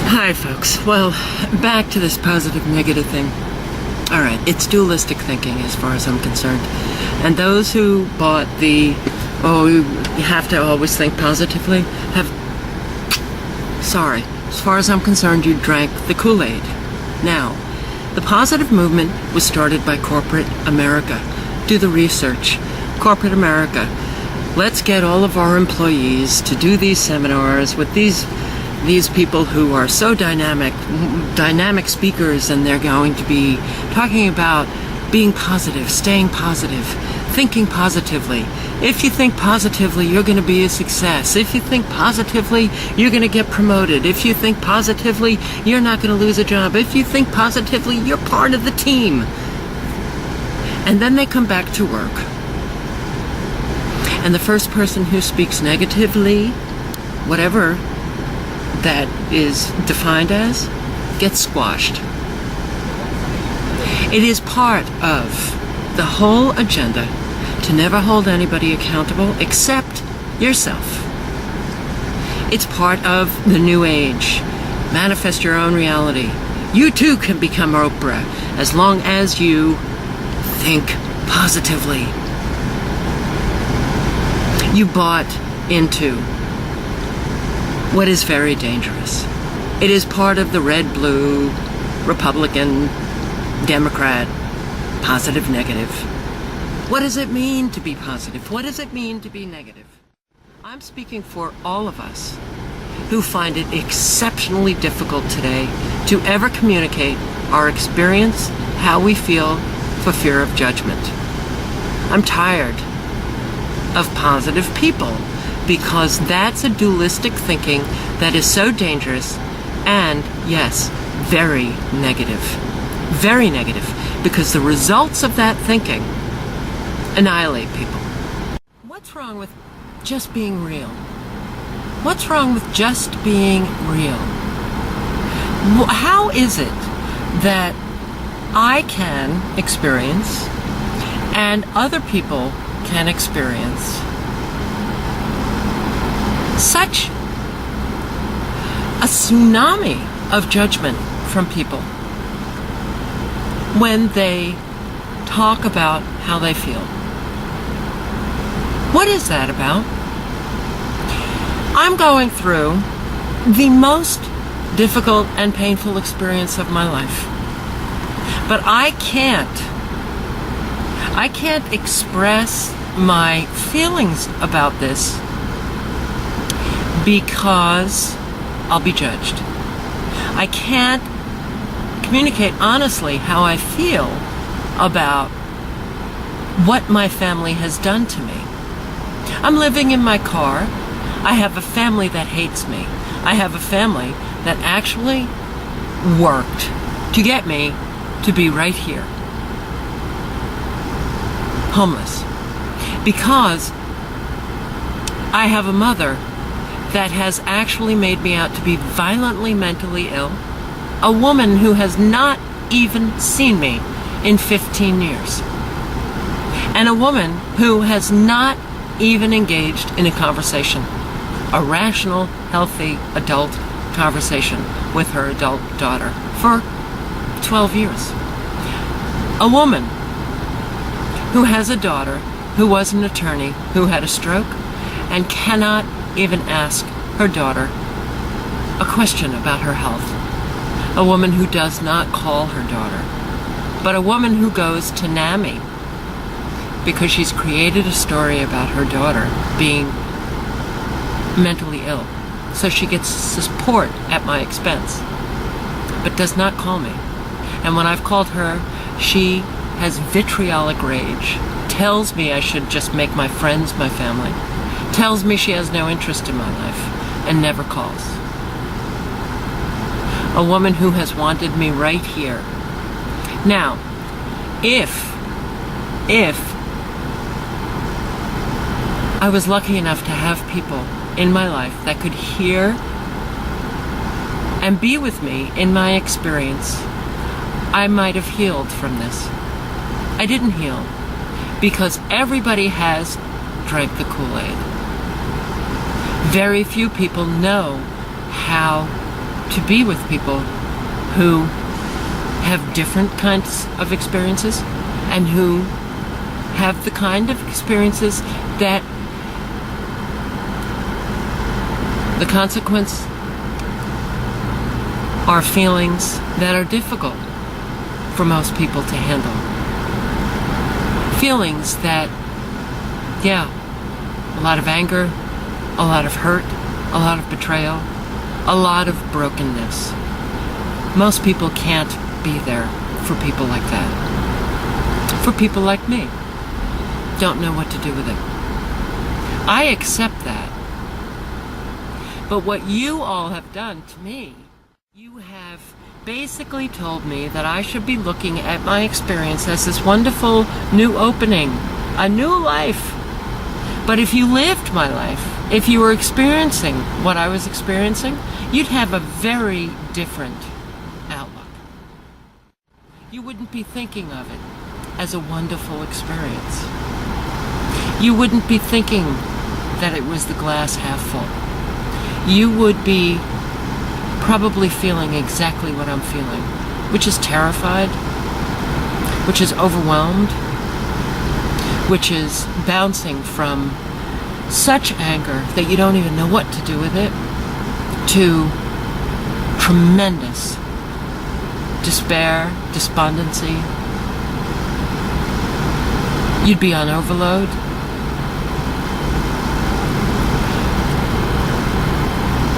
Hi, folks. Well, back to this positive negative thing. All right, it's dualistic thinking as far as I'm concerned. And those who bought you have to always think positively, sorry, as far as I'm concerned, you drank the Kool-Aid. Now, the positive movement was started by corporate America. Do the research. Corporate America. Let's get all of our employees to do these seminars with these people who are so dynamic speakers, and they're going to be talking about being positive, staying positive, thinking positively. If you think positively, you're going to be a success. If you think positively, you're going to get promoted. If you think positively, you're not going to lose a job. If you think positively, you're part of the team. And then they come back to work. And the first person who speaks negatively, whatever that is defined as, gets squashed. It is part of the whole agenda to never hold anybody accountable except yourself. It's part of the new age. Manifest your own reality. You too can become Oprah as long as you think positively. You bought into what is very dangerous. It is part of the red-blue, Republican, Democrat, positive, negative. What does it mean to be positive? What does it mean to be negative? I'm speaking for all of us who find it exceptionally difficult today to ever communicate our experience, how we feel, for fear of judgment. I'm tired of positive people, because that's a dualistic thinking that is so dangerous and, yes, very negative. Very negative, because the results of that thinking annihilate people. What's wrong with just being real? What's wrong with just being real? How is it that I can experience and other people can experience such a tsunami of judgment from people when they talk about how they feel? What is that about? I'm going through the most difficult and painful experience of my life. But I can't express my feelings about this because I'll be judged. I can't communicate honestly how I feel about what my family has done to me. I'm living in my car. I have a family that hates me. I have a family that actually worked to get me to be right here, homeless, because I have a mother that has actually made me out to be violently mentally ill, a woman who has not even seen me in 15 years, and a woman who has not even engaged in a conversation, a rational, healthy, adult conversation with her adult daughter for 12 years. A woman who has a daughter who was an attorney who had a stroke and cannot even ask her daughter a question about her health. A woman who does not call her daughter, but a woman who goes to NAMI because she's created a story about her daughter being mentally ill, so she gets support at my expense, but does not call me. And when I've called her, she has vitriolic rage, tells me I should just make my friends my family, tells me she has no interest in my life, and never calls. A woman who has wanted me right here. Now, if I was lucky enough to have people in my life that could hear and be with me in my experience, I might have healed from this. I didn't heal because everybody has drank the Kool-Aid. Very few people know how to be with people who have different kinds of experiences and who have the kind of experiences that the consequence are feelings that are difficult for most people to handle. Feelings that, a lot of anger, a lot of hurt, a lot of betrayal, a lot of brokenness. Most people can't be there for people like that. For people like me. Don't know what to do with it. I accept that. But what you all have done to me, you have basically told me that I should be looking at my experience as this wonderful new opening, a new life. But if you lived my life, if you were experiencing what I was experiencing, you'd have a very different outlook. You wouldn't be thinking of it as a wonderful experience. You wouldn't be thinking that it was the glass half full. You would be probably feeling exactly what I'm feeling, which is terrified, which is overwhelmed, which is bouncing from such anger that you don't even know what to do with it, to tremendous despair, despondency. You'd be on overload.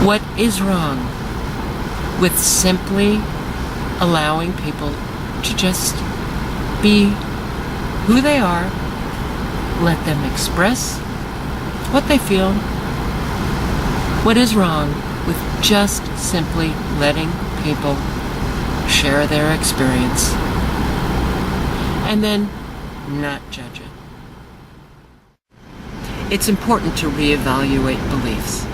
What is wrong with simply allowing people to just be who they are, let them express what they feel? What is wrong with just simply letting people share their experience and then not judge it? It's important to reevaluate beliefs.